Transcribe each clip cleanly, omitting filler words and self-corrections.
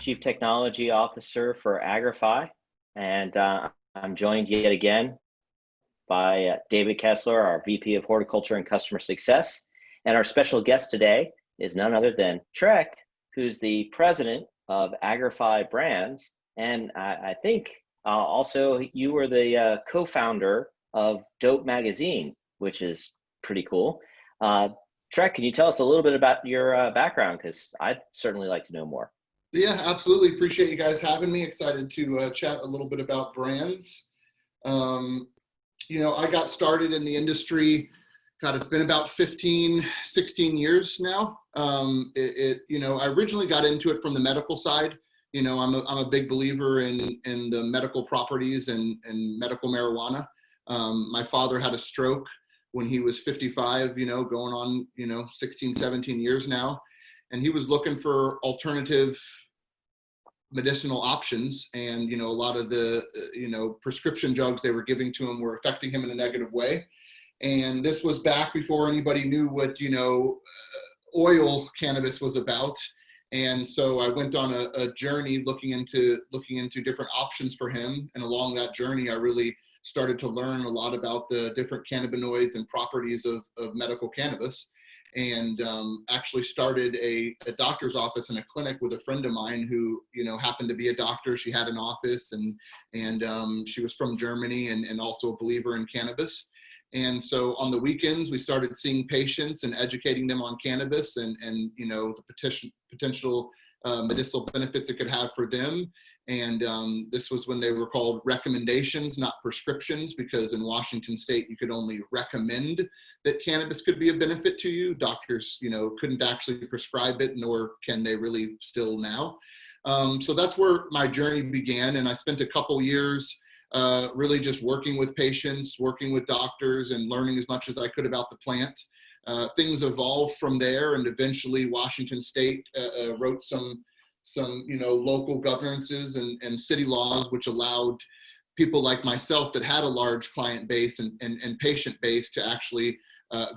Chief Technology Officer for Agrify, and I'm joined yet again by David Kessler, our VP of Horticulture and Customer Success. And our special guest today is none other than Trek, who's the president of Agrify Brands. And I think also you were the co-founder of Dope Magazine, which is pretty cool. Trek, can you tell us a little bit about your background? Because I'd certainly like to know more. Yeah, absolutely. Appreciate you guys having me. Excited to chat a little bit about brands. I got started in the industry, God, it's been about 15, 16 years now. I originally got into it from the medical side. I'm a big believer in the medical properties and medical marijuana. My father had a stroke when he was 55, going on, 16, 17 years now. And he was looking for alternative medicinal options. And, a lot of the, prescription drugs they were giving to him were affecting him in a negative way. And this was back before anybody knew what, oil cannabis was about. And so I went on a journey looking into different options for him. And along that journey, I really started to learn a lot about the different cannabinoids and properties of medical cannabis. And actually started a doctor's office and a clinic with a friend of mine who, happened to be a doctor. She had an office and she was from Germany and also a believer in cannabis. And so on the weekends, we started seeing patients and educating them on cannabis and the potential medicinal benefits it could have for them. And this was when they were called recommendations, not prescriptions, because in Washington state, you could only recommend that cannabis could be a benefit to you. Doctors, couldn't actually prescribe it, nor can they really still now. So that's where my journey began. And I spent a couple years really just working with patients, working with doctors, and learning as much as I could about the plant. Things evolved from there, and eventually Washington state wrote some local governances and city laws, which allowed people like myself that had a large client base and patient base to actually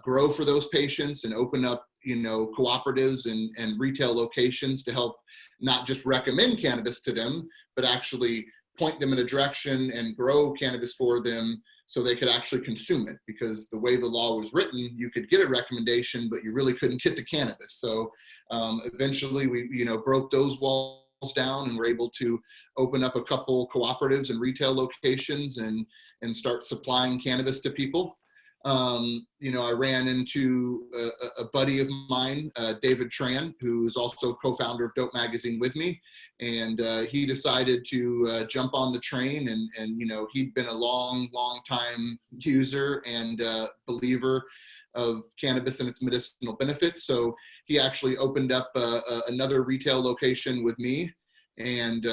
grow for those patients and open up, cooperatives and retail locations to help not just recommend cannabis to them, but actually point them in a direction and grow cannabis for them so they could actually consume it. Because the way the law was written, you could get a recommendation, but you really couldn't get the cannabis. So eventually we, broke those walls down and were able to open up a couple cooperatives and retail locations and start supplying cannabis to people. I ran into a buddy of mine, David Tran, who is also co-founder of Dope Magazine with me. And he decided to jump on the train and he'd been a long time user and believer of cannabis and its medicinal benefits. So he actually opened up another retail location with me. And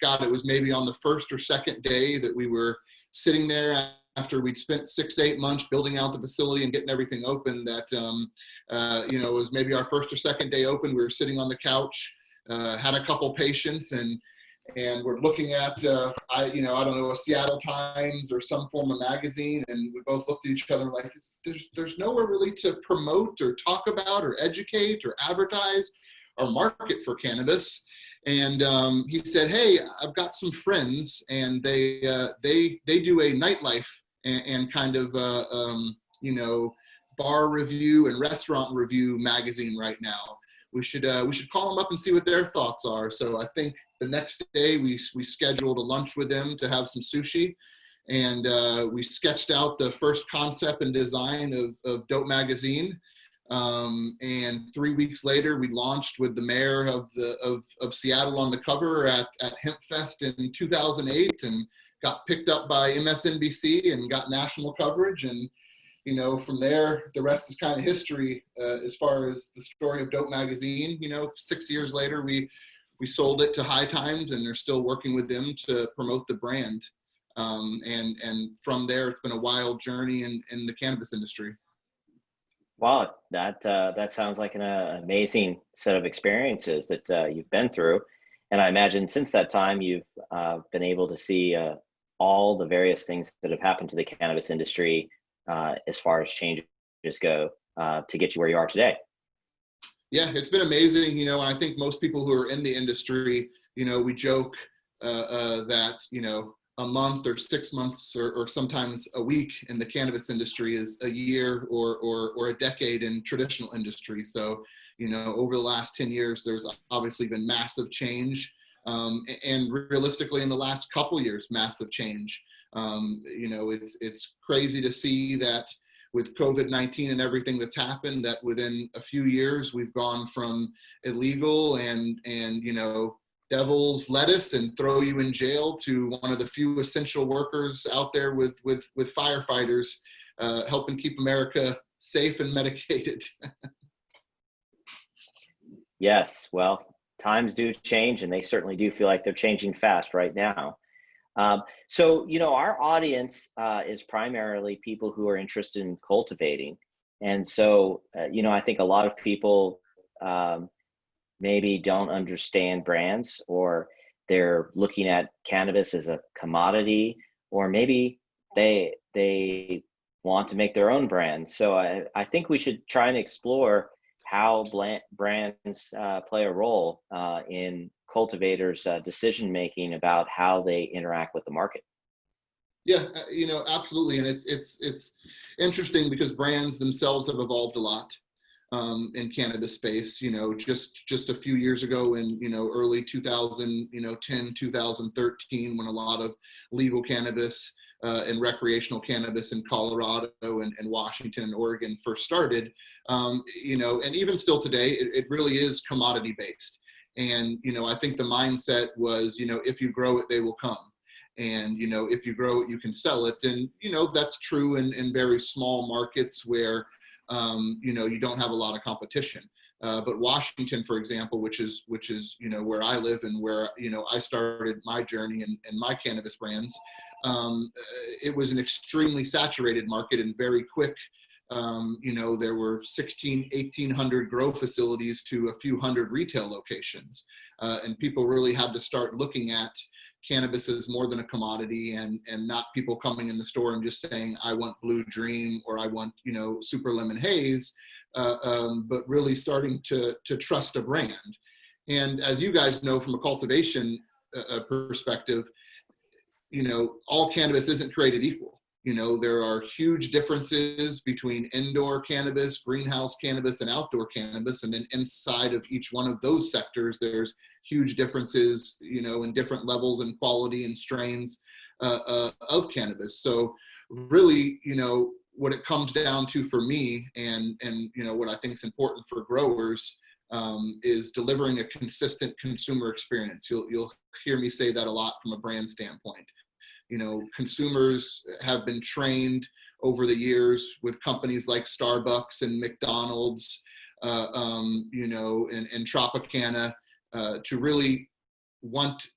God, it was maybe on the first or second day that we were sitting there after we'd spent 6 to 8 months building out the facility and getting everything open, that, it was maybe our first or second day open. We were sitting on the couch, had a couple patients and we're looking at, I don't know, a Seattle Times or some form of magazine. And we both looked at each other like, there's nowhere really to promote or talk about or educate or advertise or market for cannabis. And he said, hey, I've got some friends and they do a nightlife and kind of, bar review and restaurant review magazine right now. We should call them up and see what their thoughts are. So I think the next day we scheduled a lunch with them to have some sushi. And we sketched out the first concept and design of Dope Magazine. And 3 weeks later, we launched with the mayor of Seattle on the cover at HempFest in 2008, and got picked up by MSNBC and got national coverage. And from there, the rest is kind of history as far as the story of Dope Magazine. 6 years later, we sold it to High Times, and they're still working with them to promote the brand. And from there, it's been a wild journey in the cannabis industry. Wow, that sounds like an amazing set of experiences that you've been through. And I imagine since that time, you've been able to see all the various things that have happened to the cannabis industry as far as changes go to get you where you are today. Yeah, it's been amazing, and I think most people who are in the industry, we joke that, a month or 6 months or sometimes a week in the cannabis industry is a year or a decade in traditional industry. So, over the last 10 years, there's obviously been massive change. And realistically, in the last couple years, massive change. It's crazy to see that with COVID-19 and everything that's happened, that within a few years, we've gone from illegal and devil's lettuce and throw you in jail to one of the few essential workers out there with firefighters, helping keep America safe and medicated. Yes, well, times do change, and they certainly do feel like they're changing fast right now. So, our audience is primarily people who are interested in cultivating. And so, I think a lot of people maybe don't understand brands, or they're looking at cannabis as a commodity, or maybe they want to make their own brand. So I think we should try and explore how brands play a role in cultivators' decision making about how they interact with the market. Yeah, absolutely. And it's interesting because brands themselves have evolved a lot in cannabis space. Just a few years ago in, early 2010, 2013, when a lot of legal cannabis and recreational cannabis in Colorado and Washington and Oregon first started, and even still today, it really is commodity based. And, I think the mindset was, if you grow it, they will come. And, if you grow it, you can sell it. And, that's true in very small markets where, you don't have a lot of competition. But Washington, for example, which is, where I live and where, I started my journey and my cannabis brands, it was an extremely saturated market and very quick. There were 1,800 grow facilities to a few hundred retail locations. And people really had to start looking at cannabis as more than a commodity, and not people coming in the store and just saying, I want Blue Dream or I want, Super Lemon Haze, but really starting to trust a brand. And as you guys know, from a cultivation perspective, all cannabis isn't created equal. There are huge differences between indoor cannabis, greenhouse cannabis, and outdoor cannabis. And then inside of each one of those sectors, there's huge differences, in different levels and quality and strains of cannabis. So really, what it comes down to for me and what I think is important for growers is delivering a consistent consumer experience. You'll hear me say that a lot from a brand standpoint. Consumers have been trained over the years with companies like Starbucks and McDonald's, and Tropicana, to really want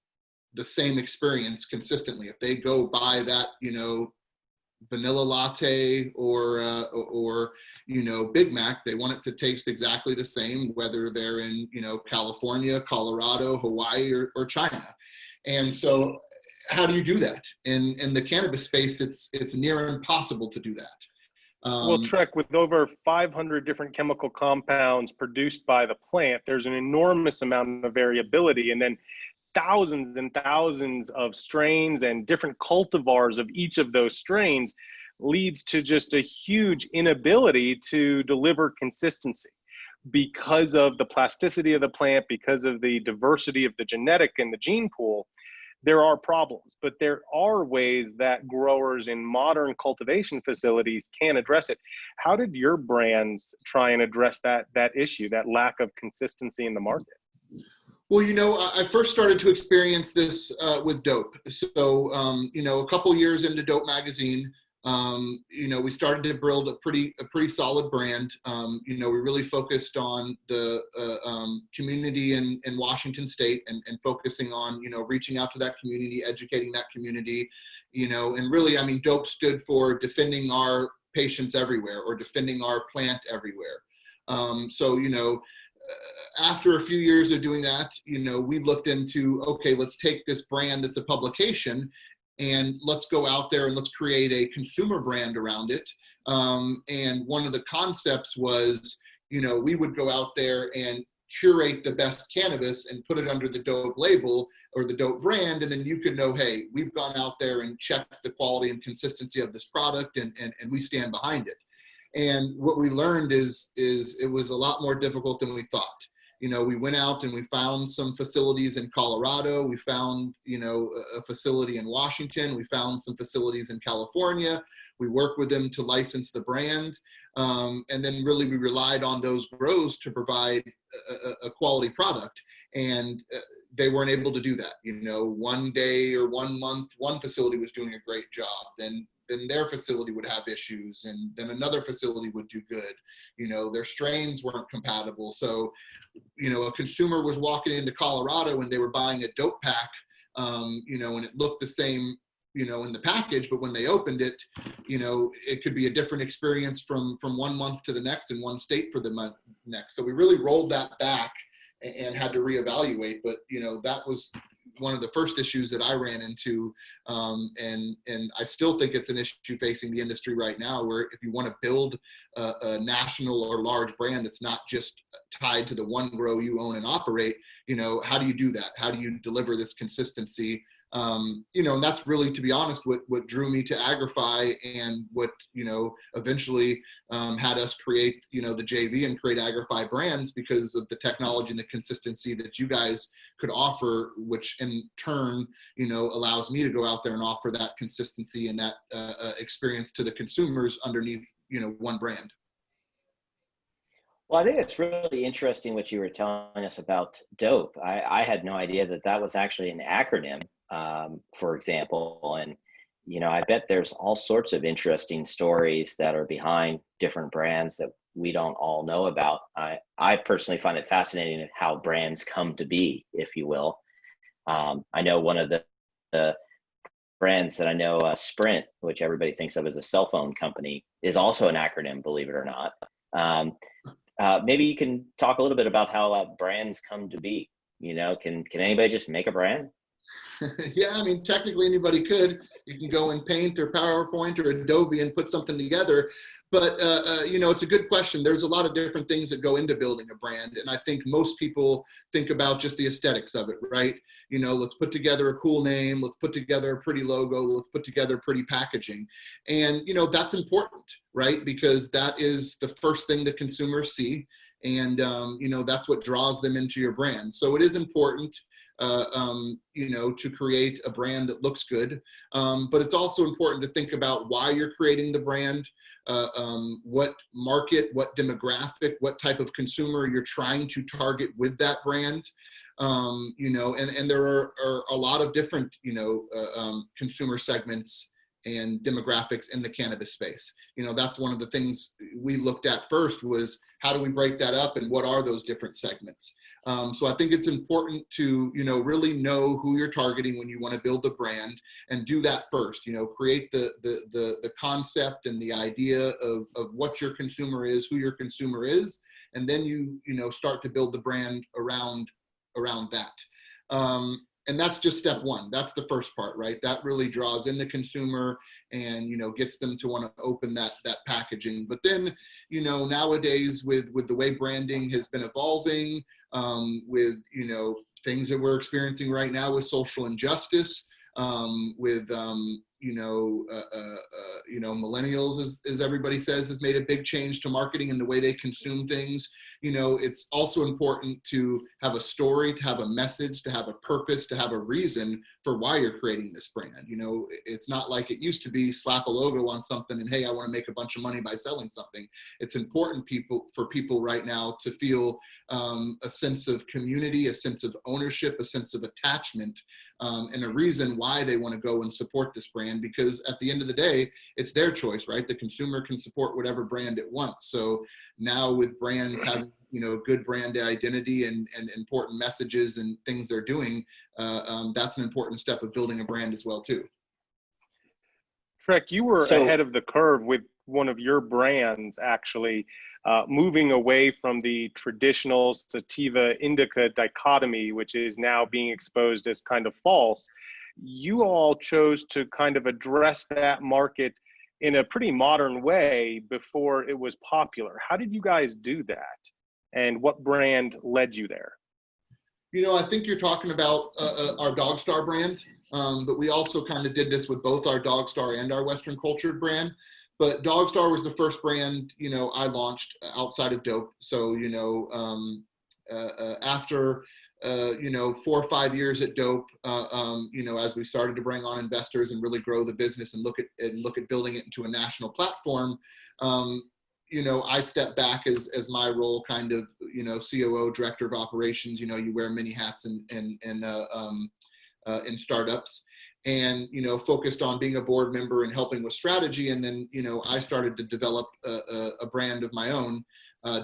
the same experience consistently. If they go buy that, vanilla latte or Big Mac, they want it to taste exactly the same, whether they're in, California, Colorado, Hawaii, or China. And so how do you do that? In the cannabis space, it's near impossible to do that. Well, Trek, with over 500 different chemical compounds produced by the plant, there's an enormous amount of variability, and then thousands and thousands of strains and different cultivars of each of those strains leads to just a huge inability to deliver consistency because of the plasticity of the plant, because of the diversity of the genetic and the gene pool. There are problems, but there are ways that growers in modern cultivation facilities can address it. How did your brands try and address that issue, that lack of consistency in the market? Well, I first started to experience this with Dope. So, a couple years into Dope magazine, we started to build a pretty solid brand. We really focused on the community in Washington State and focusing on, reaching out to that community, educating that community, and really, Dope stood for defending our patients everywhere, or defending our plant everywhere. After a few years of doing that, we looked into, okay, let's take this brand that's a publication and let's go out there and let's create a consumer brand around it. And one of the concepts was, we would go out there and curate the best cannabis and put it under the dope label or the dope brand. And then you could know, hey, we've gone out there and checked the quality and consistency of this product, and we stand behind it. And what we learned is it was a lot more difficult than we thought. We went out and we found some facilities in Colorado. We found, a facility in Washington. We found some facilities in California. We worked with them to license the brand. And then really we relied on those grows to provide a quality product. And they weren't able to do that. One day or 1 month, one facility was doing a great job. Then their facility would have issues, and then another facility would do good. Their strains weren't compatible. So, a consumer was walking into Colorado and they were buying a dope pack, and it looked the same, in the package, but when they opened it, it could be a different experience from 1 month to the next in one state for the next. So we really rolled that back and had to reevaluate. But, that was one of the first issues that I ran into. And I still think it's an issue facing the industry right now, where if you want to build a national or large brand that's not just tied to the one grow you own and operate, how do you do that? How do you deliver this consistency? And that's really, to be honest, what drew me to Agrify, and what, eventually had us create, the JV and create Agrify brands, because of the technology and the consistency that you guys could offer, which in turn, allows me to go out there and offer that consistency and that experience to the consumers underneath, one brand. Well, I think it's really interesting what you were telling us about dope. I had no idea that was actually an acronym, for example. And, I bet there's all sorts of interesting stories that are behind different brands that we don't all know about. I personally find it fascinating how brands come to be, if you will. I know one of the brands that I know, Sprint, which everybody thinks of as a cell phone company, is also an acronym, believe it or not. Maybe you can talk a little bit about how brands come to be. Can anybody just make a brand? Yeah, I mean, technically anybody could. You can go in Paint or PowerPoint or Adobe and put something together. But, it's a good question. There's a lot of different things that go into building a brand. And I think most people think about just the aesthetics of it, right? Let's put together a cool name. Let's put together a pretty logo. Let's put together pretty packaging. And, that's important, right? Because that is the first thing that consumers see. And, that's what draws them into your brand. So it is important to create a brand that looks good. But it's also important to think about why you're creating the brand, what market, what demographic, what type of consumer you're trying to target with that brand. And there are a lot of different, consumer segments and demographics in the cannabis space. That's one of the things we looked at first, was how do we break that up and what are those different segments? So I think it's important to, really know who you're targeting when you want to build the brand, and do that first. Create the concept and the idea of what your consumer is, who your consumer is, and then you start to build the brand around that. And that's just step one. That's the first part, right? That really draws in the consumer and, gets them to want to open that packaging. But then, nowadays with the way branding has been evolving, with, things that we're experiencing right now with social injustice, with, millennials, as everybody says, has made a big change to marketing and the way they consume things. It's also important to have a story, to have a message, to have a purpose, to have a reason for why you're creating this brand. It's not like it used to be slap a logo on something and, hey, I want to make a bunch of money by selling something. It's important for people right now to feel a sense of community, a sense of ownership, a sense of attachment, and a reason why they want to go and support this brand, because at the end of the day, it's their choice, right? The consumer can support whatever brand it wants. So now with brands having, good brand identity and important messages and things they're doing, that's an important step of building a brand as well too. Trek, you were ahead of the curve with one of your brands, actually, moving away from the traditional sativa indica dichotomy, which is now being exposed as kind of false. You all chose to kind of address that market in a pretty modern way before it was popular. How did you guys do that? and what brand led you there? I think you're talking about our Dog Star brand, but we also kind of did this with both our Dog Star and our Western Cultured brand. But Dog Star was the first brand, I launched outside of dope. So, after 4 or 5 years at dope, as we started to bring on investors and really grow the business and look at building it into a national platform, I stepped back as my role, kind of, COO, director of operations. You wear many hats in startups, and focused on being a board member and helping with strategy. And then I started to develop a brand of my own,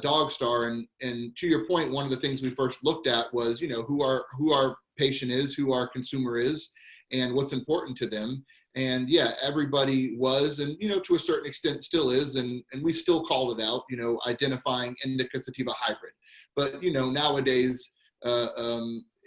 Dog Star. And to your point, one of the things we first looked at was who our patient is, who our consumer is, and what's important to them. And yeah, everybody was, and to a certain extent still is, and we still called it out, identifying indica sativa hybrid. But nowadays,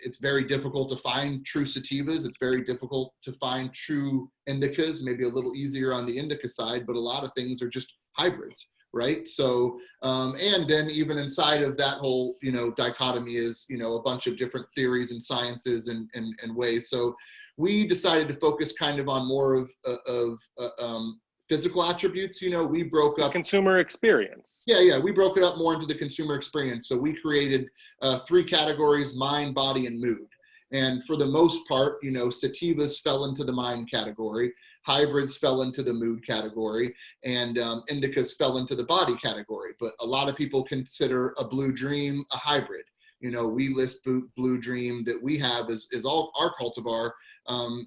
it's very difficult to find true sativas. It's very difficult to find true indicas, maybe a little easier on the indica side, but a lot of things are just hybrids, right? So, and then even inside of that whole, dichotomy is, a bunch of different theories and sciences and ways. So we decided to focus kind of on more of physical attributes. We broke up consumer experience. Yeah. We broke it up more into the consumer experience. So we created 3 categories: mind, body, and mood. And for the most part, sativas fell into the mind category, hybrids fell into the mood category, and indicas fell into the body category. But a lot of people consider a Blue Dream a hybrid. We list Blue Dream that we have is all our cultivar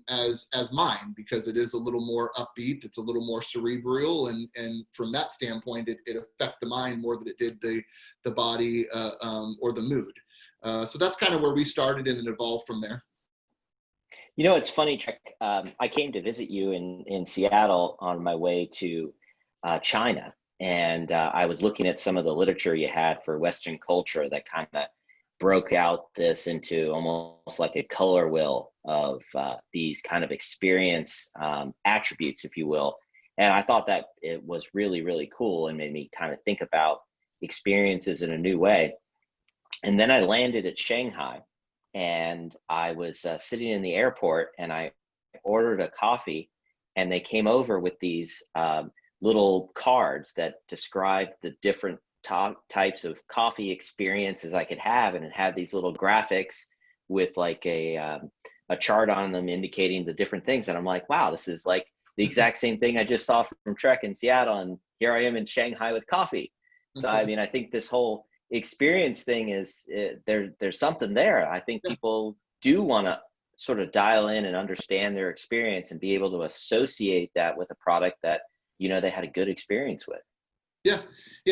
as mine, because it is a little more upbeat, it's a little more cerebral, and from that standpoint, it affect the mind more than it did the body or the mood. So that's kind of where we started, and it evolved from there. It's funny, Trek. I came to visit you in Seattle on my way to China, and I was looking at some of the literature you had for Western culture that kind of broke out this into almost like a color wheel of these kind of experience attributes, if you will. And I thought that it was really, really cool and made me kind of think about experiences in a new way. And then I landed at Shanghai, and I was sitting in the airport, and I ordered a coffee, and they came over with these little cards that described the different types of coffee experiences I could have, and it had these little graphics with like a chart on them indicating the different things. And I'm like, wow, this is like the exact same thing I just saw from Trek in Seattle, and here I am in Shanghai with coffee. So I mean, I think this whole experience thing is there's something there. I think people do want to sort of dial in and understand their experience and be able to associate that with a product that they had a good experience with. Yeah,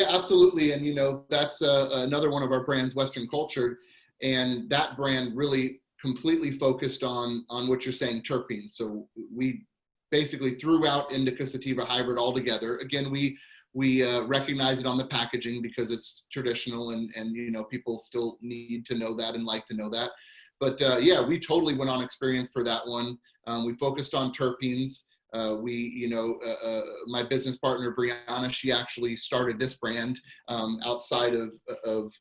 absolutely. And that's another one of our brands, Western Cultured, and that brand really completely focused on what you're saying, terpenes. So we basically threw out indica sativa hybrid altogether. Again, we recognize it on the packaging because it's traditional, and people still need to know that and like to know that. But yeah, we totally went on experience for that one. We focused on terpenes. My business partner Brianna, she actually started this brand outside of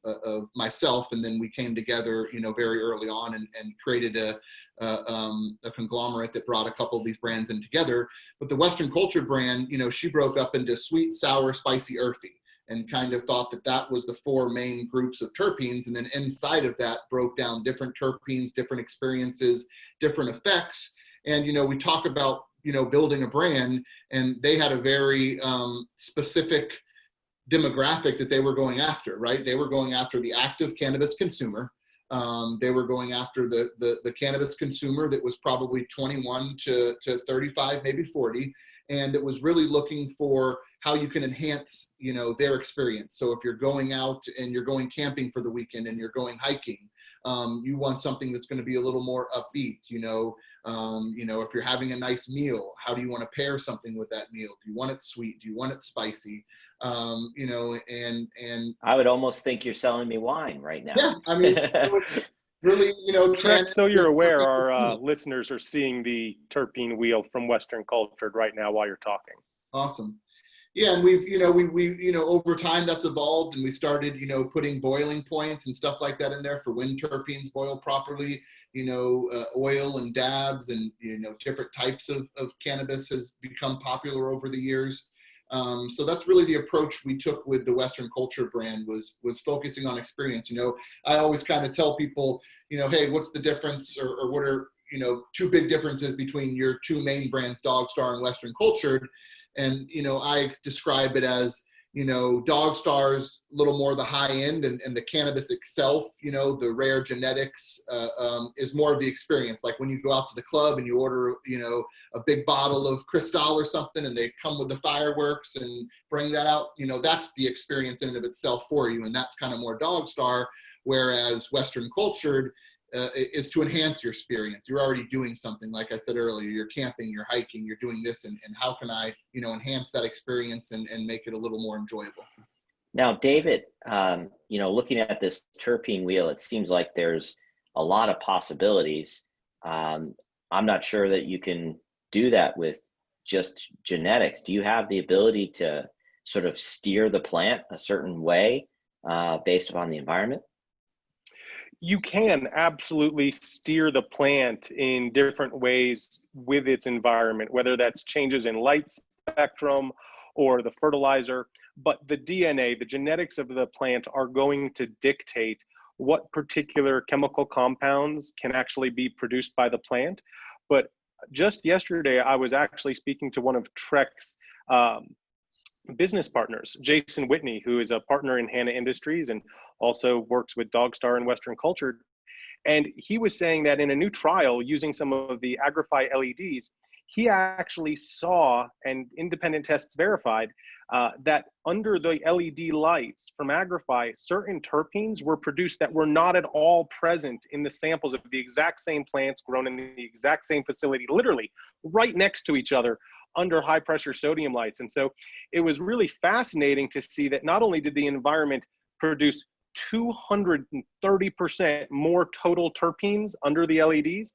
myself, and then we came together, very early on and created a conglomerate that brought a couple of these brands in together. But the Western Cultured brand, she broke up into sweet, sour, spicy, earthy, and kind of thought that was the 4 main groups of terpenes, and then inside of that broke down different terpenes, different experiences, different effects. And we talk about building a brand, and they had a very specific demographic that they were going after, right? They were going after the active cannabis consumer. They were going after the cannabis consumer that was probably 21 to 35, maybe 40, and it was really looking for how you can enhance, their experience. So if you're going out and you're going camping for the weekend and you're going hiking, you want something that's going to be a little more upbeat. If you're having a nice meal, how do you want to pair something with that meal? Do you want it sweet? Do you want it spicy? And I would almost think you're selling me wine right now. Yeah, I mean, really, Trek, so you're aware, our listeners are seeing the terpene wheel from Western Cultured right now while you're talking. Awesome. Yeah, and we've, over time that's evolved, and we started, putting boiling points and stuff like that in there for when terpenes boil properly. Oil and dabs and, different types of cannabis has become popular over the years. So that's really the approach we took with the Western Culture brand was focusing on experience. I always kind of tell people, hey, what's the difference, or what are, two big differences between your two main brands, Dog Star and Western Cultured. And, I describe it as, Dog Star's a little more the high end, and the cannabis itself, the rare genetics is more of the experience. Like when you go out to the club and you order, a big bottle of Cristal or something, and they come with the fireworks and bring that out, that's the experience in and of itself for you. And that's kind of more Dog Star, whereas Western Cultured is to enhance your experience. You're already doing something, like I said earlier, you're camping, you're hiking, you're doing this, and how can I, enhance that experience and make it a little more enjoyable. Now, David, looking at this terpene wheel, it seems like there's a lot of possibilities. I'm not sure that you can do that with just genetics. Do you have the ability to sort of steer the plant a certain way based upon the environment? You can absolutely steer the plant in different ways with its environment, whether that's changes in light spectrum or the fertilizer. But the DNA, the genetics of the plant, are going to dictate what particular chemical compounds can actually be produced by the plant. But just yesterday, I was actually speaking to one of Trek's business partners, Jason Whitney, who is a partner in Hanna Industries and also works with Dog Star and Western Cultured. And he was saying that in a new trial using some of the Agrify LEDs, he actually saw, and independent tests verified, that under the LED lights from Agrify, certain terpenes were produced that were not at all present in the samples of the exact same plants grown in the exact same facility, literally right next to each other under high pressure sodium lights. And so it was really fascinating to see that not only did the environment produce 230% more total terpenes under the LEDs,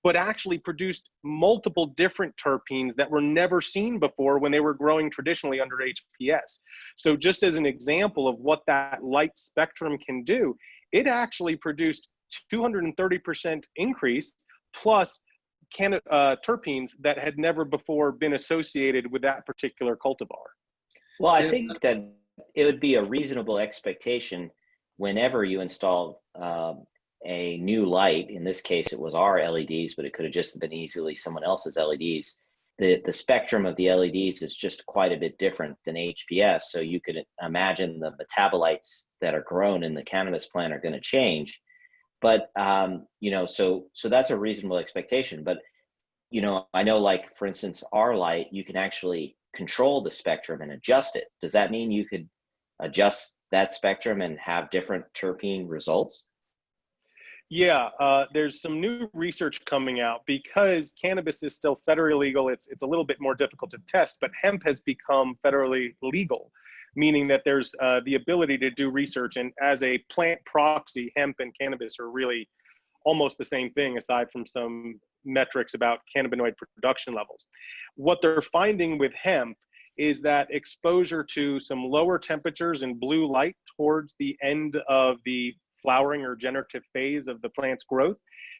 but actually produced multiple different terpenes that were never seen before when they were growing traditionally under HPS. So just as an example of what that light spectrum can do, it actually produced 230% increase plus terpenes that had never before been associated with that particular cultivar. Well, I think that it would be a reasonable expectation whenever you install a new light. In this case, it was our LEDs, but it could have just been easily someone else's LEDs. The spectrum of the LEDs is just quite a bit different than HPS. So you could imagine the metabolites that are grown in the cannabis plant are going to change. But, so that's a reasonable expectation. But, I know, like, for instance, our light, you can actually control the spectrum and adjust it. Does that mean you could adjust that spectrum and have different terpene results? Yeah, there's some new research coming out because cannabis is still federally legal. It's a little bit more difficult to test, but hemp has become federally legal, meaning that there's the ability to do research. And as a plant proxy, hemp and cannabis are really almost the same thing, aside from some metrics about cannabinoid production levels. What they're finding with hemp is that exposure to some lower temperatures and blue light towards the end of the flowering or generative phase of the plant's growth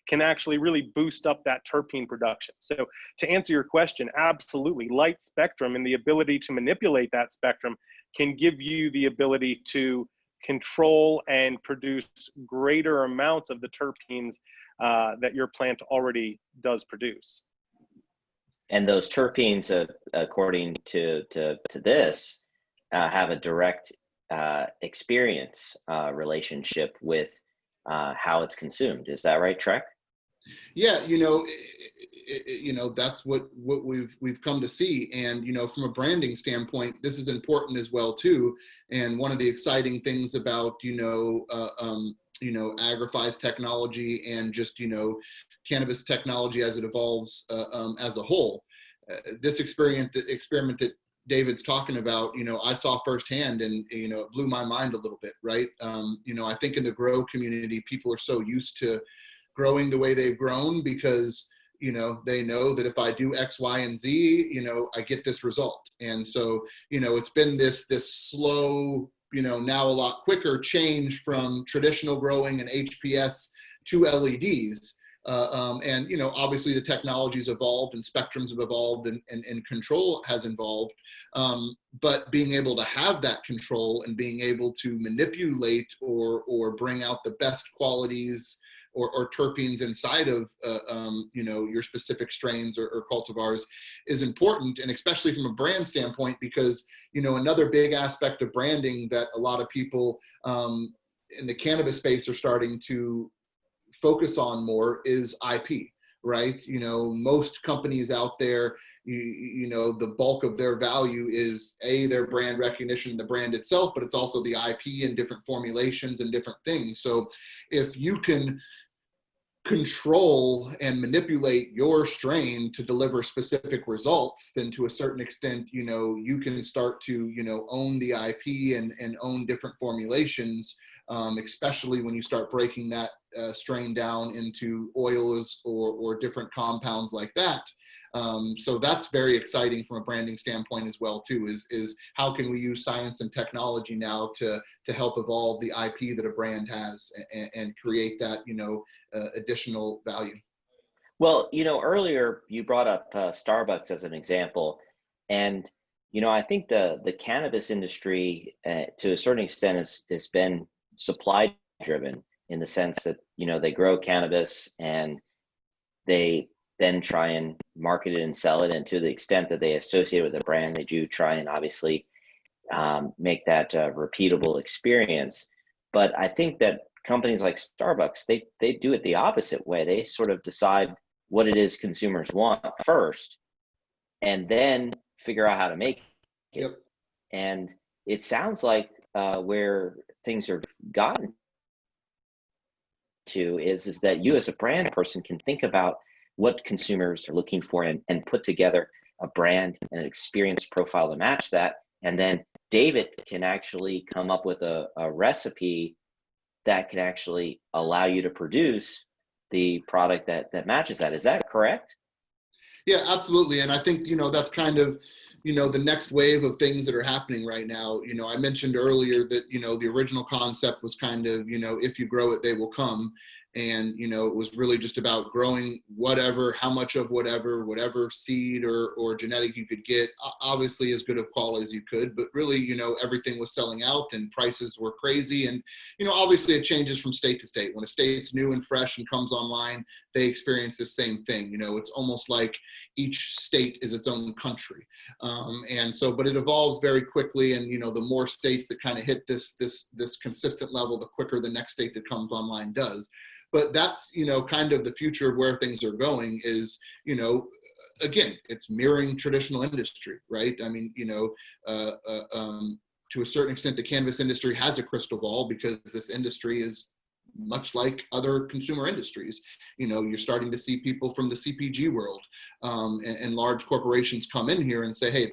can actually really boost up that terpene production. So to answer your question, absolutely, light spectrum and the ability to manipulate that spectrum can give you the ability to control and produce greater amounts of the terpenes that your plant already does produce. And those terpenes, according to this, have a direct experience relationship with how it's consumed. Is that right, Trek? Yeah, that's what we've come to see. And, from a branding standpoint, this is important as well, too. And one of the exciting things about, Agrify's technology and just, cannabis technology as it evolves as a whole. This experiment that David's talking about, I saw firsthand, and, it blew my mind a little bit, right? I think in the grow community, people are so used to growing the way they've grown because, they know that if I do X, Y, and Z, I get this result. And so, it's been this slow, now a lot quicker change from traditional growing and HPS to LEDs. And, obviously the technology's evolved and spectrums have evolved and control has evolved. But being able to have that control and being able to manipulate or bring out the best qualities or terpenes inside of, your specific strains or cultivars is important. And especially from a brand standpoint, because, another big aspect of branding that a lot of people in the cannabis space are starting to focus on more is IP, right? Most companies out there, the bulk of their value is their brand recognition, the brand itself, but it's also the IP and different formulations and different things. So if you can control and manipulate your strain to deliver specific results, then to a certain extent, you can start to, own the IP and own different formulations, especially when you start breaking that strain down into oils or different compounds like that. So that's very exciting from a branding standpoint as well too, is how can we use science and technology now to help evolve the IP that a brand has and create that, additional value. Well, earlier you brought up Starbucks as an example, and I think the cannabis industry to a certain extent has been supply driven, in the sense that they grow cannabis and they then try and market it and sell it, and to the extent that they associate with a brand, they do try and obviously make that a repeatable experience. But I think that companies like Starbucks, they do it the opposite way. They sort of decide what it is consumers want first, and then figure out how to make it. Yep. And it sounds like where things have gotten to is that you as a brand person can think about what consumers are looking for and put together a brand and an experience profile to match that. And then David can actually come up with a recipe that can actually allow you to produce the product that matches that. Is that correct? Yeah, absolutely. And I think, that's kind of, the next wave of things that are happening right now. I mentioned earlier that, the original concept was kind of, if you grow it, they will come. And, it was really just about growing whatever, how much of whatever seed or genetic you could get, obviously as good of quality as you could, but really, everything was selling out and prices were crazy. And, obviously it changes from state to state. When a state's new and fresh and comes online, they experience the same thing. It's almost like each state is its own country. And so, but it evolves very quickly. And, the more states that kind of hit this consistent level, the quicker the next state that comes online does. But that's, kind of the future of where things are going is, again, it's mirroring traditional industry, right? I mean, to a certain extent, the cannabis industry has a crystal ball because this industry is much like other consumer industries. You're starting to see people from the CPG world and large corporations come in here and say, hey,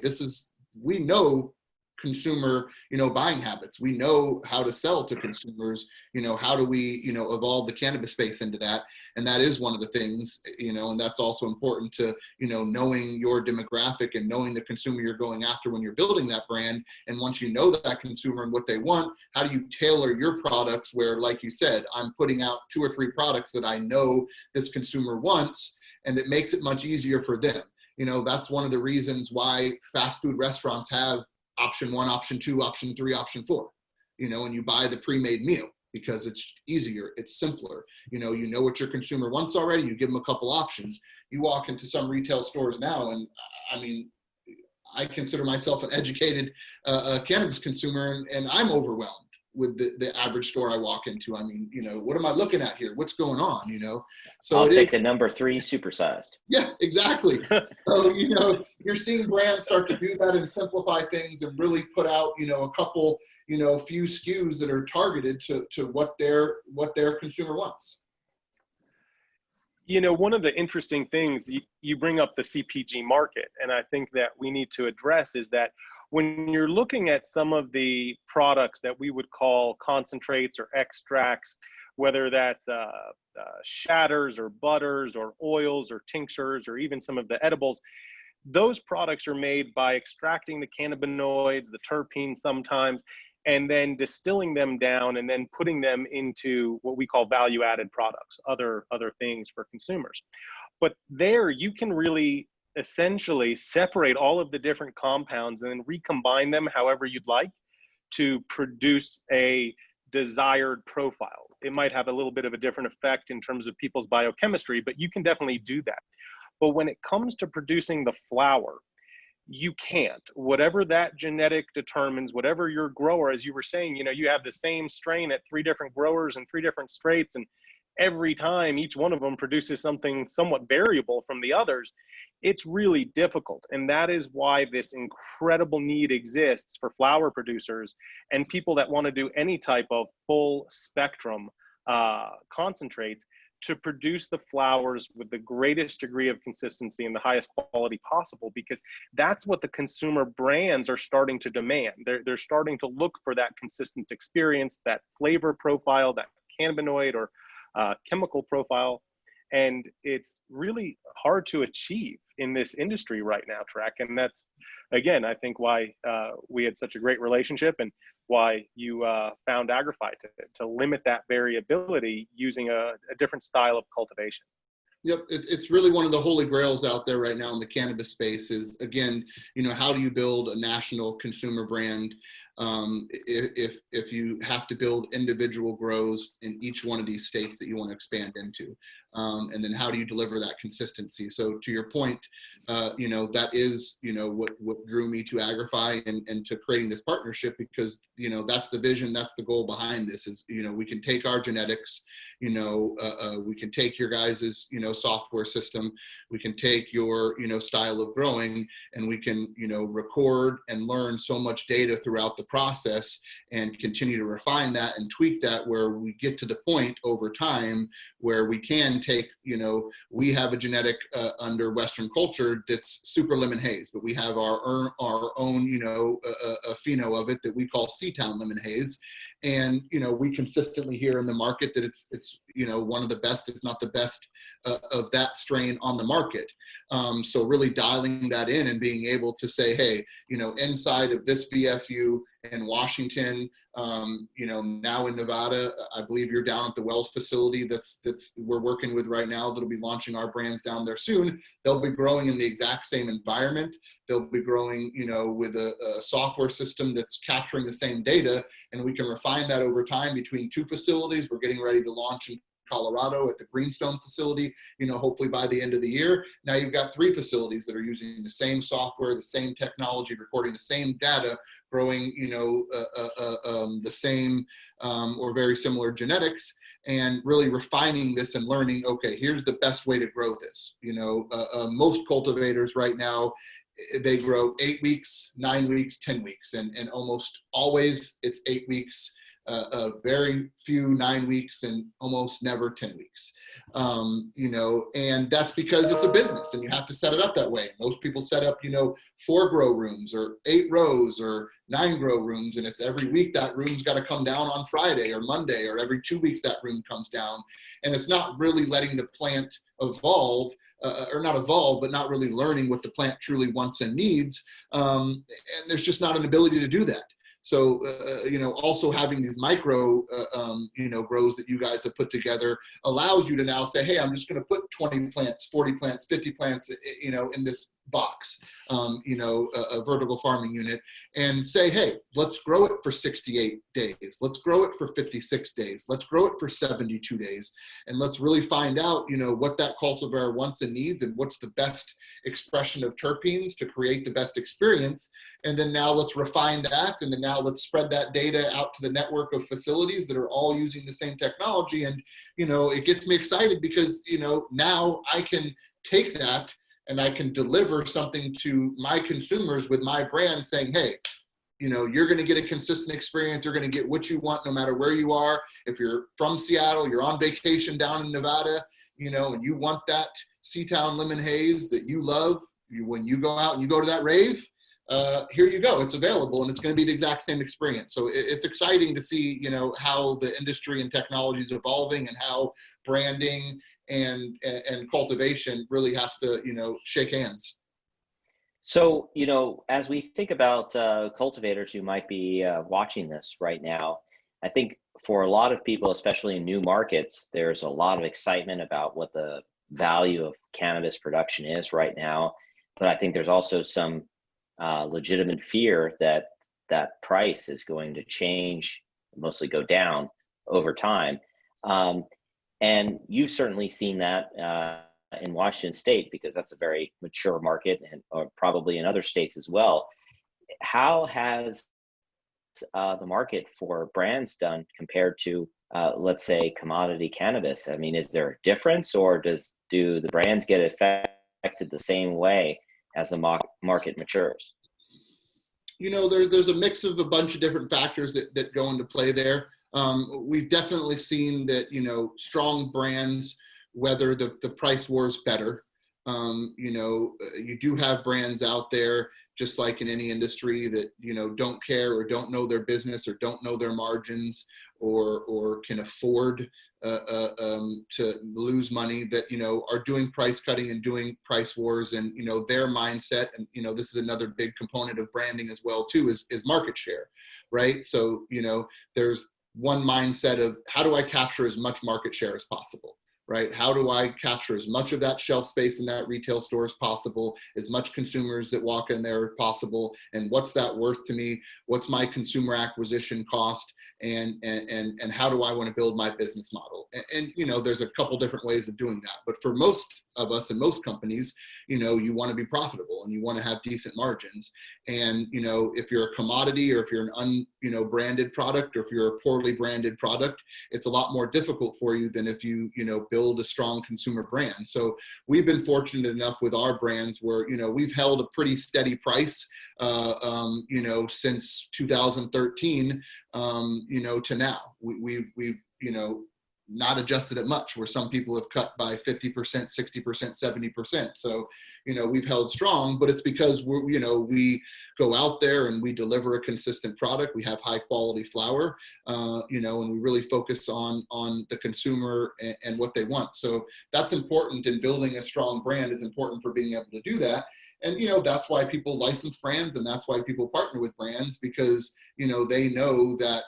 we know consumer, buying habits. We know how to sell to consumers, how do we, evolve the cannabis space into that. And that is one of the things, and that's also important to, knowing your demographic and knowing the consumer you're going after when you're building that brand. And once you know that consumer and what they want, how do you tailor your products where, like you said, I'm putting out 2 or 3 products that I know this consumer wants, and it makes it much easier for them. That's one of the reasons why fast food restaurants have option 1, option 2, option 3, option 4, and you buy the pre-made meal because it's easier, it's simpler. You know what your consumer wants already, you give them a couple options. You walk into some retail stores now, and I mean, I consider myself an educated cannabis consumer, and I'm overwhelmed with the average store I walk into. I mean, what am I looking at here? What's going on? So I'll take the number 3 supersized. Yeah, exactly. So, you're seeing brands start to do that and simplify things and really put out, a couple, few SKUs that are targeted to what their consumer wants. One of the interesting things, you bring up the CPG market, and I think that we need to address is that when you're looking at some of the products that we would call concentrates or extracts, whether that's shatters or butters or oils or tinctures or even some of the edibles. Those products are made by extracting the cannabinoids, the terpenes sometimes, and then distilling them down and then putting them into what we call value-added products, other things for consumers. But there you can really essentially separate all of the different compounds and then recombine them however you'd like to produce a desired profile. It might have a little bit of a different effect in terms of people's biochemistry, but you can definitely do that. But when it comes to producing the flower, you can't. Whatever that genetic determines, whatever your grower, as you were saying, you have the same strain at 3 different growers and 3 different straits, and every time each one of them produces something somewhat variable from the others. It's really difficult. And that is why this incredible need exists for flower producers and people that want to do any type of full spectrum concentrates to produce the flowers with the greatest degree of consistency and the highest quality possible, because that's what the consumer brands are starting to demand. They're starting to look for that consistent experience, that flavor profile, that cannabinoid or chemical profile. And it's really hard to achieve in this industry right now, Trek. And that's, again, I think why we had such a great relationship and why you found Agrify to limit that variability using a different style of cultivation. Yep, it's really one of the holy grails out there right now in the cannabis space is, again, how do you build a national consumer brand if you have to build individual grows in each one of these states that you want to expand into? And then how do you deliver that consistency? So to your point, that is, what drew me to Agrify and to creating this partnership, because, that's the vision, that's the goal behind this is, we can take our genetics, we can take your guys's, software system, we can take your, style of growing, and we can, record and learn so much data throughout the process and continue to refine that and tweak that, where we get to the point over time where we can take, we have a genetic under Western culture that's super lemon haze, but we have our own, a pheno of it that we call C-Town lemon haze. And, we consistently hear in the market that it's one of the best, if not the best of that strain on the market. So really dialing that in and being able to say, hey, inside of this VFU in Washington, now in Nevada, I believe you're down at the Wells facility that's we're working with right now that'll be launching our brands down there soon. They'll be growing in the exact same environment. They'll be growing, with a software system that's capturing the same data, and we can refine that over time between 2 facilities. We're getting ready to launch in Colorado at the Greenstone facility, hopefully by the end of the year. Now you've got 3 facilities that are using the same software, the same technology, recording the same data, growing, the same or very similar genetics, and really refining this and learning, okay, here's the best way to grow this. Most cultivators right now, they grow 8 weeks, 9 weeks, 10 weeks, and almost always it's 8 weeks. Very few 9 weeks, and almost never 10 weeks. And that's because it's a business and you have to set it up that way. Most people set up, 4 grow rooms or 8 rows or 9 grow rooms, and it's every week that room's got to come down on Friday or Monday, or every 2 weeks that room comes down. And it's not really letting the plant evolve, or not evolve, but not really learning what the plant truly wants and needs. And there's just not an ability to do that. So, also having these micro, grows that you guys have put together allows you to now say, hey, I'm just going to put 20 plants, 40 plants, 50 plants, in this box, a vertical farming unit, and say, hey, let's grow it for 68 days. Let's grow it for 56 days. Let's grow it for 72 days. And let's really find out, what that cultivar wants and needs, and what's the best expression of terpenes to create the best experience. And then now let's refine that. And then now let's spread that data out to the network of facilities that are all using the same technology. And, it gets me excited because, now I can take that and I can deliver something to my consumers with my brand saying, hey, you're going to get a consistent experience. You're going to get what you want no matter where you are. If you're from Seattle, you're on vacation down in Nevada, and you want that C-Town lemon haze that you love, when you go out and you go to that rave, here you go, it's available, and it's going to be the exact same experience. So it's exciting to see, how the industry and technology is evolving, and how branding and cultivation really has to, shake hands. So, as we think about cultivators who might be watching this right now, I think for a lot of people, especially in new markets, there's a lot of excitement about what the value of cannabis production is right now. But I think there's also some legitimate fear that that price is going to change, mostly go down over time. And you've certainly seen that in Washington State, because that's a very mature market, and probably in other states as well. How has the market for brands done compared to, let's say, commodity cannabis? I mean, is there a difference, or do the brands get affected the same way as the market matures? There's a mix of a bunch of different factors that go into play there. We've definitely seen that, strong brands weather the price wars better. You do have brands out there, just like in any industry, that, don't care or don't know their business or don't know their margins, or can afford to lose money, that, are doing price cutting and doing price wars. And, their mindset, and, this is another big component of branding as well too, is market share, right? So, there's one mindset of, how do I capture as much market share as possible? Right? How do I capture as much of that shelf space in that retail store as possible, as much consumers that walk in there as possible, and what's that worth to me? What's my consumer acquisition cost? And how do I want to build my business model? And there's a couple different ways of doing that. But for most of us and most companies, you want to be profitable and you want to have decent margins. And, if you're a commodity, or if you're an branded product, or if you're a poorly branded product, it's a lot more difficult for you than if you, build a strong consumer brand. So we've been fortunate enough with our brands where, we've held a pretty steady price, since 2013, to now. We've not adjusted it much, where some people have cut by 50%, 60%, 70%. So, we've held strong, but it's because we go out there and we deliver a consistent product. We have high quality flower, and we really focus on the consumer and what they want. So that's important, and building a strong brand is important for being able to do that. And, that's why people license brands, and that's why people partner with brands, because, they know that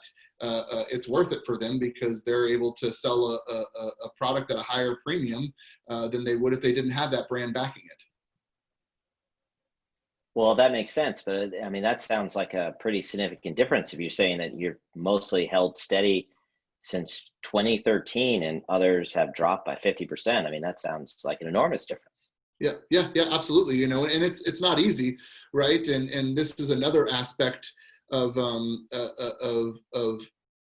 it's worth it for them, because they're able to sell a product at a higher premium than they would if they didn't have that brand backing it. Well, that makes sense, but I mean, that sounds like a pretty significant difference if you're saying that you're mostly held steady since 2013 and others have dropped by 50%. I mean, that sounds like an enormous difference. Yeah, absolutely. And it's not easy, right? And this is another aspect of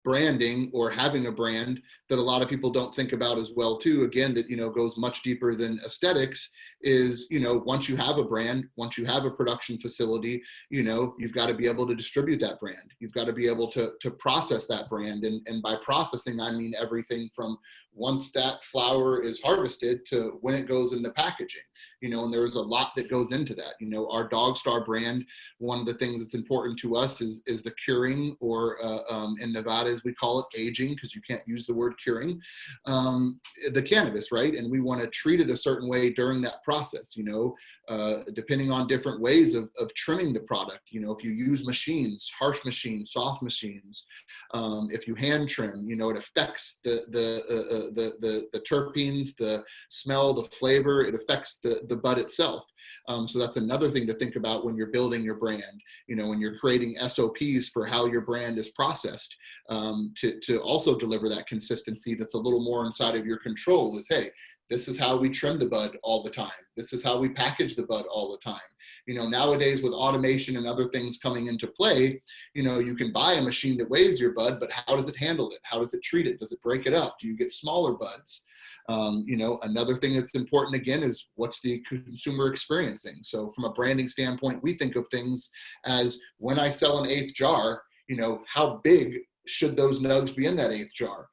branding, or having a brand, that a lot of people don't think about as well too. Again, that, goes much deeper than aesthetics, is, once you have a brand, once you have a production facility, you've got to be able to distribute that brand. You've got to be able to process that brand. And by processing, I mean everything from once that flower is harvested to when it goes into packaging. And there's a lot that goes into that. Our Dog Star brand, one of the things that's important to us is the curing, or in Nevada, as we call it, aging, because you can't use the word curing, the cannabis, right? And we want to treat it a certain way during that process, depending on different ways of trimming the product. If you use machines, harsh machines, soft machines, if you hand trim, it affects the terpenes, the smell, the flavor. It affects the bud itself. So that's another thing to think about when you're building your brand, when you're creating SOPs for how your brand is processed, to also deliver that consistency that's a little more inside of your control. Is, hey, this is how we trim the bud all the time. This is how we package the bud all the time. Nowadays with automation and other things coming into play, you can buy a machine that weighs your bud, but how does it handle it? How does it treat it? Does it break it up? Do you get smaller buds? Another thing that's important, again, is what's the consumer experiencing. So from a branding standpoint, we think of things as, when I sell an eighth jar, how big should those nugs be in that eighth jar?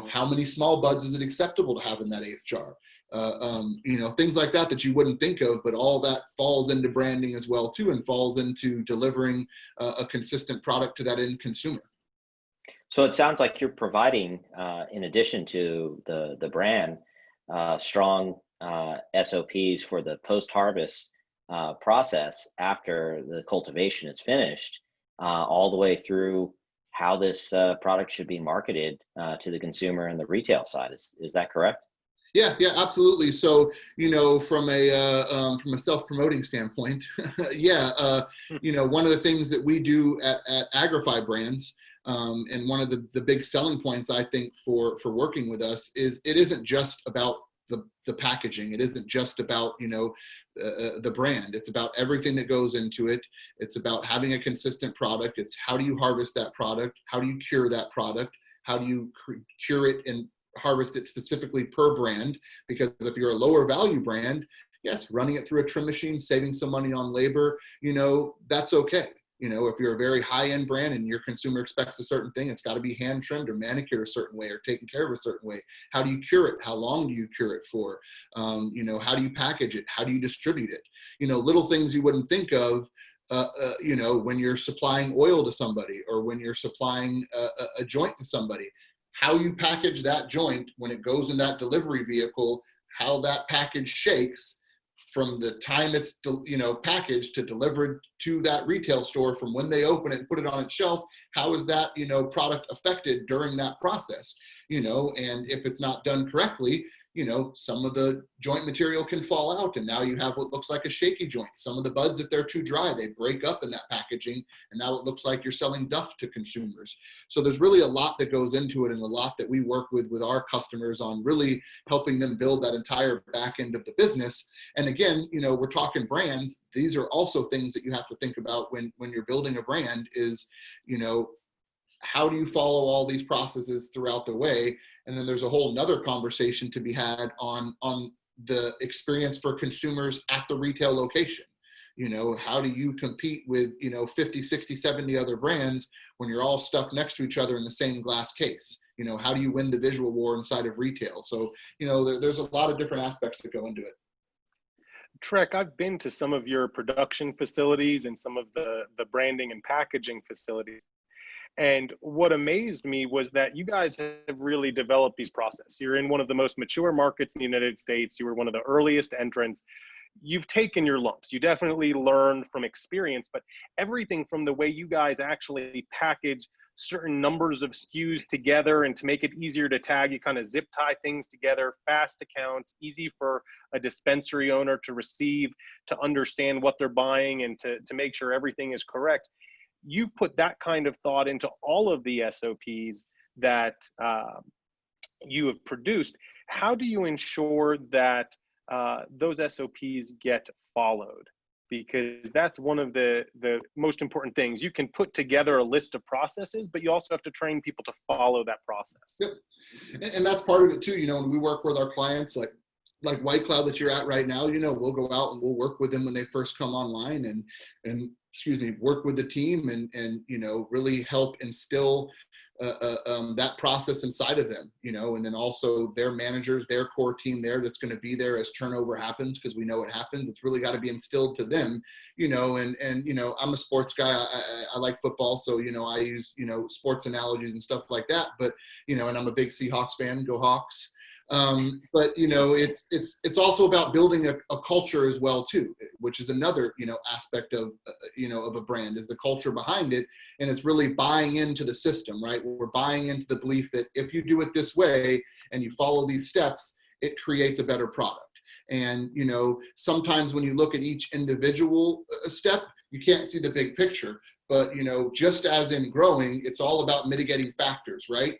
How many small buds is it acceptable to have in that eighth jar? things like that you wouldn't think of, but all that falls into branding as well too, and falls into delivering a consistent product to that end consumer. So it sounds like you're providing, in addition to the brand, strong SOPs for the post-harvest process after the cultivation is finished, all the way through how this product should be marketed to the consumer and the retail side. Is that correct? Yeah, absolutely. So, from a self-promoting standpoint, one of the things that we do at Agrify Brands, and one of the big selling points I think for working with us is it isn't just about the packaging. It isn't just about the brand. It's about everything that goes into it. It's about having a consistent product. It's how do you harvest that product? How do you cure that product? How do you cure it and harvest it specifically per brand? Because if you're a lower value brand, yes, running it through a trim machine, saving some money on labor, that's okay. If you're a very high-end brand and your consumer expects a certain thing, it's got to be hand trimmed or manicured a certain way or taken care of a certain way. How do you cure it? How long do you cure it for? How do you package it? How do you distribute it? Little things you wouldn't think of, when you're supplying oil to somebody or when you're supplying a joint to somebody. How you package that joint when it goes in that delivery vehicle, how that package shakes from the time it's packaged to delivered to that retail store, from when they open it and put it on its shelf, how is that product affected during that process? And if it's not done correctly, some of the joint material can fall out and now you have what looks like a shaky joint. Some of the buds, if they're too dry, they break up in that packaging and now it looks like you're selling duff to consumers. So there's really a lot that goes into it and a lot that we work with our customers on, really helping them build that entire back end of the business. And again, we're talking brands. These are also things that you have to think about when you're building a brand is, how do you follow all these processes throughout the way? And then there's a whole nother conversation to be had on the experience for consumers at the retail location. How do you compete with, 50, 60, 70 other brands when you're all stuck next to each other in the same glass case? How do you win the visual war inside of retail? So, there's a lot of different aspects that go into it. Trek, I've been to some of your production facilities and some of the branding and packaging facilities. And what amazed me was that you guys have really developed these processes. You're in one of the most mature markets in the United States. You were one of the earliest entrants. You've taken your lumps. You definitely learned from experience, but everything from the way you guys actually package certain numbers of SKUs together and to make it easier to tag, you kind of zip tie things together, fast to count, easy for a dispensary owner to receive, to understand what they're buying and to make sure everything is correct. You've put that kind of thought into all of the SOPs that you have produced. How do you ensure that those SOPs get followed? Because that's one of the most important things. You can put together a list of processes, but you also have to train people to follow that process. Yep. And that's part of it too. When we work with our clients, like White Cloud that you're at right now, we'll go out and we'll work with them when they first come online and work with the team and really help instill that process inside of them, and then also their managers, their core team there that's going to be there as turnover happens, because we know it happens. It's really got to be instilled to them, I'm a sports guy. I like football. So, I use, sports analogies and stuff like that, but, and I'm a big Seahawks fan, go Hawks. But it's also about building a culture as well too, which is another aspect of of a brand, is the culture behind it. And it's really buying into the system, right? We're buying into the belief that if you do it this way and you follow these steps, it creates a better product. And sometimes when you look at each individual step, you can't see the big picture. But, just as in growing, it's all about mitigating factors, right?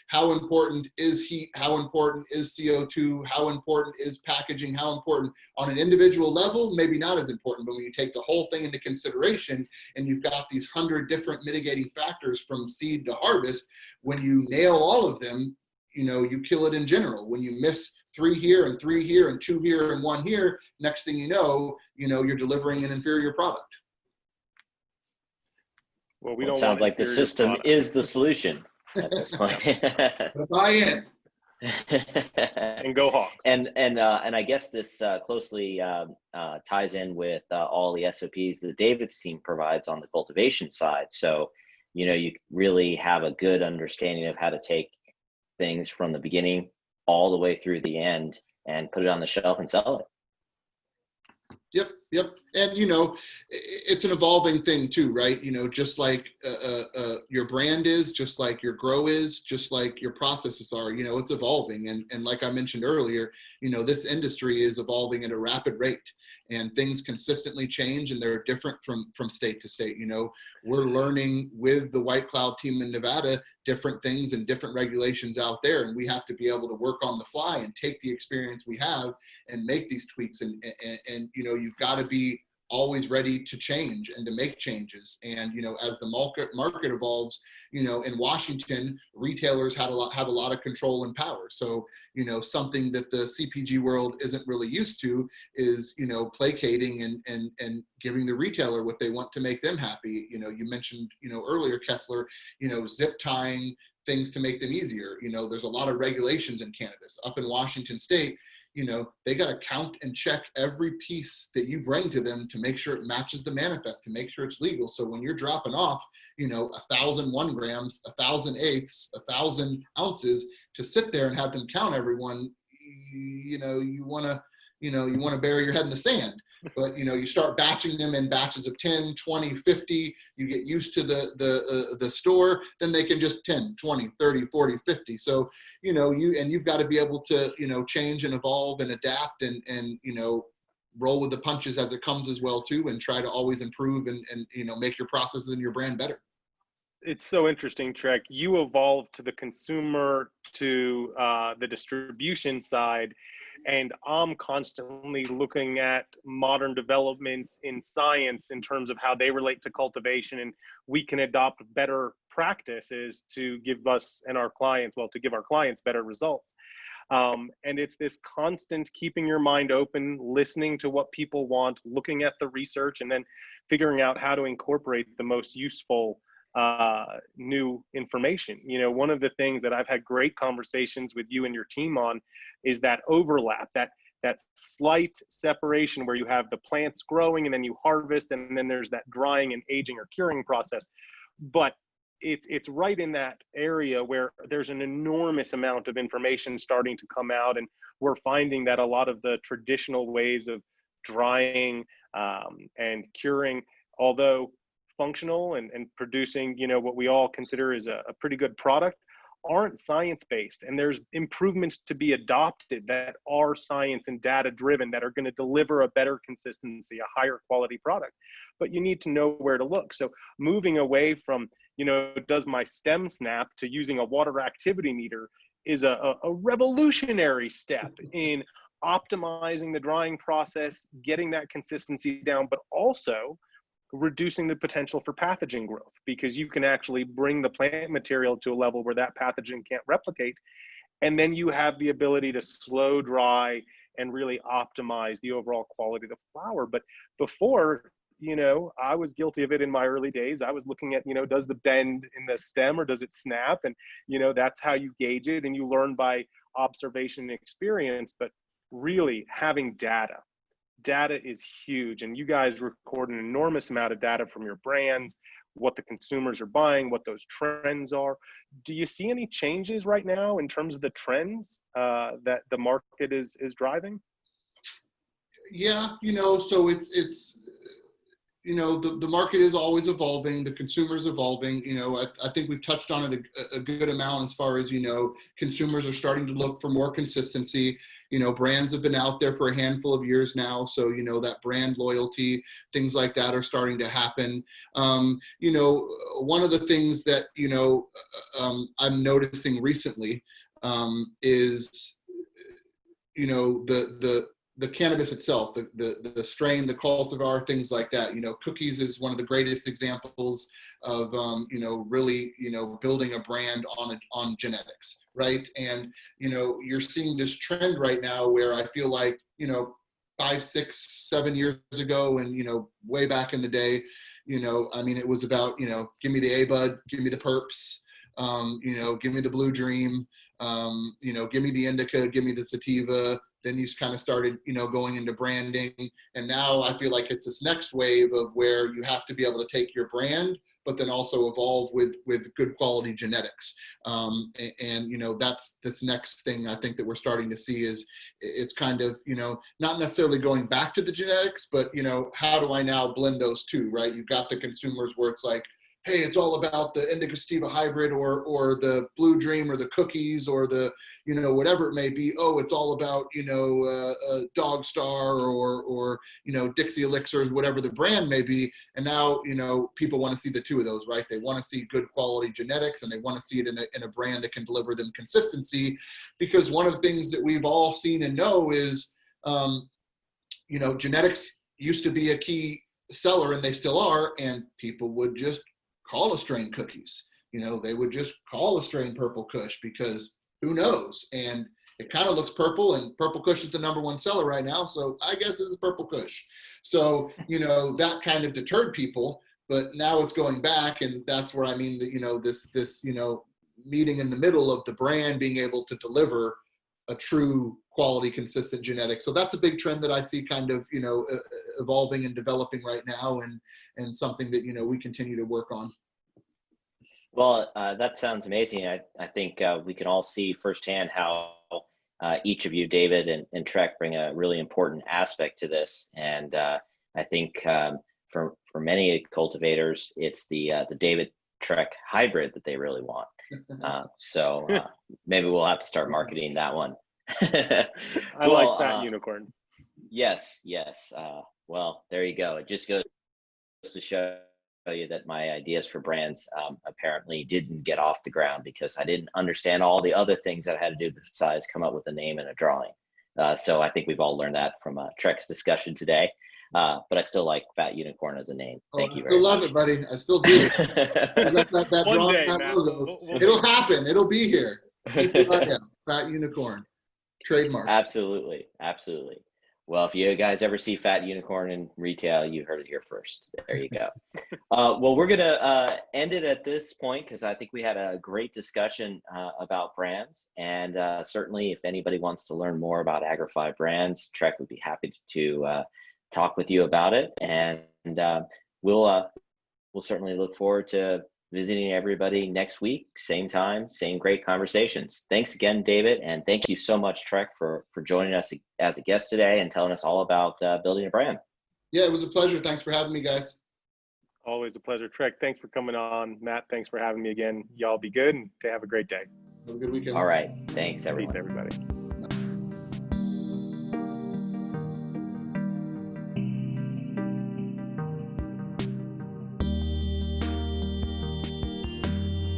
How important is heat? How important is CO2? How important is packaging? How important on an individual level? Maybe not as important, but when you take the whole thing into consideration and you've got these 100 different mitigating factors from seed to harvest, when you nail all of them, you kill it in general. When you miss 3 here and 3 here and 2 here and 1 here, next thing you're delivering an inferior product. Well, we don't sounds like the system is the solution at this point. Buy in. And go Hawks. And I guess this closely ties in with all the SOPs that David's team provides on the cultivation side. So, you really have a good understanding of how to take things from the beginning all the way through the end and put it on the shelf and sell it. Yep. And, it's an evolving thing too, right? Just like your brand is, just like your grow is, just like your processes are, it's evolving. And like I mentioned earlier, this industry is evolving at a rapid rate, and things consistently change, and they're different from state to state. We're learning with the White Cloud team in Nevada, different things and different regulations out there. And we have to be able to work on the fly and take the experience we have and make these tweaks. And you've got to be always ready to change and to make changes. And, as the market evolves, in Washington, retailers have a lot of control and power. So, something that the CPG world isn't really used to is, placating and giving the retailer what they want to make them happy. You mentioned, earlier, Kessler, zip tying things to make them easier. There's a lot of regulations in cannabis. Up in Washington State, they got to count and check every piece that you bring to them to make sure it matches the manifest, to make sure it's legal. So when you're dropping off, 1,001 grams, 1,000 eighths, 1,000 ounces to sit there and have them count everyone, you want to bury your head in the sand. But, you start batching them in batches of 10, 20, 50, you get used to the store, then they can just 10, 20, 30, 40, 50. So, you've got to be able to, change and evolve and adapt and roll with the punches as it comes as well too, and try to always improve and make your processes and your brand better. It's so interesting, Trek. You evolved to the consumer, to the distribution side. And I'm constantly looking at modern developments in science in terms of how they relate to cultivation, and we can adopt better practices to give us and our clients, to give our clients better results. And it's this constant keeping your mind open, listening to what people want, looking at the research, and then figuring out how to incorporate the most useful new information. One of the things that I've had great conversations with you and your team on is that overlap, that slight separation where you have the plants growing and then you harvest, and then there's that drying and aging or curing process. But it's right in that area where there's an enormous amount of information starting to come out, and we're finding that a lot of the traditional ways of drying and curing, although functional and producing, what we all consider is a pretty good product, aren't science-based. And there's improvements to be adopted that are science and data-driven, that are going to deliver a better consistency, a higher quality product. But you need to know where to look. So moving away from, does my stem snap, to using a water activity meter is a revolutionary step in optimizing the drying process, getting that consistency down, but also reducing the potential for pathogen growth, because you can actually bring the plant material to a level where that pathogen can't replicate. And then you have the ability to slow dry and really optimize the overall quality of the flower. But before, I was guilty of it in my early days. I was looking at, does the bend in the stem or does it snap? And, that's how you gauge it, and you learn by observation and experience. But really having data is huge, and you guys record an enormous amount of data from your brands, what the consumers are buying, what those trends are. Do you see any changes right now in terms of the trends that the market is driving? Yeah, so it's the market is always evolving, the consumer is evolving. I think we've touched on it a good amount as far as, consumers are starting to look for more consistency. Brands have been out there for a handful of years now. So, that brand loyalty, things like that are starting to happen. One of the things that, I'm noticing recently is, the cannabis itself, the strain, the cultivar, things like that. Cookies is one of the greatest examples of, really, building a brand on genetics, right? And, you're seeing this trend right now where I feel like, 5, 6, 7 years ago, and, way back in the day, it was about, give me the A-bud, give me the perps, give me the blue dream. You know, give me the indica, give me the sativa. Then you kind of started, you know, going into branding. And now I feel like it's this next wave of where you have to be able to take your brand, but then also evolve with good quality genetics. And, you know, that's this next thing I think that we're starting to see is it's kind of, you know, not necessarily going back to the genetics, but, you know, how do I now blend those two, right? You've got the consumers where it's like, hey, it's all about the indica sativa hybrid or the blue dream or the cookies or the, you know, whatever it may be. Oh, it's all about, you know, Dog Star or, you know, Dixie Elixirs, whatever the brand may be. And now, you know, people want to see the two of those, right? They want to see good quality genetics and they want to see it in a brand that can deliver them consistency. Because one of the things that we've all seen and know is, you know, genetics used to be a key seller and they still are, and people would just call a strain cookies. You know, they would just call a strain Purple Kush because who knows? And it kind of looks purple, and Purple Kush is the #1 seller right now. So I guess this is Purple Kush. So, you know, that kind of deterred people, but now it's going back. And that's where I mean that, you know, this, you know, meeting in the middle of the brand being able to deliver a true quality, consistent genetic. So that's a big trend that I see kind of, you know, evolving and developing right now, and something that, you know, we continue to work on. Well, that sounds amazing. I think we can all see firsthand how each of you, David and Trek, bring a really important aspect to this. And I think for many cultivators, it's the David Trek hybrid that they really want. So maybe we'll have to start marketing that one. I like Fat Unicorn. Yes. Well, there you go. It just goes to show you that my ideas for brands apparently didn't get off the ground because I didn't understand all the other things that I had to do besides come up with a name and a drawing. So I think we've all learned that from Trek's discussion today. But I still like Fat Unicorn as a name. Thank you very much. I still love it, buddy. I still do. that One drawing, day, that Matt, logo. we'll It'll happen. It'll be here. Fat Unicorn. Trademark. Absolutely. Well, if you guys ever see Fat Unicorn in retail, you heard it here first. There you go. Well, we're going to end it at this point because I think we had a great discussion about brands. And certainly if anybody wants to learn more about Agrify brands, Trek would be happy to talk with you about it. And we'll certainly look forward to visiting everybody next week, same time, same great conversations. Thanks again, David. And thank you so much, Trek, for joining us as a guest today and telling us all about building a brand. Yeah, it was a pleasure. Thanks for having me, guys. Always a pleasure. Trek, thanks for coming on. Matt, thanks for having me again. Y'all be good and have a great day. Have a good weekend. All right. Thanks, everyone. Peace, everybody.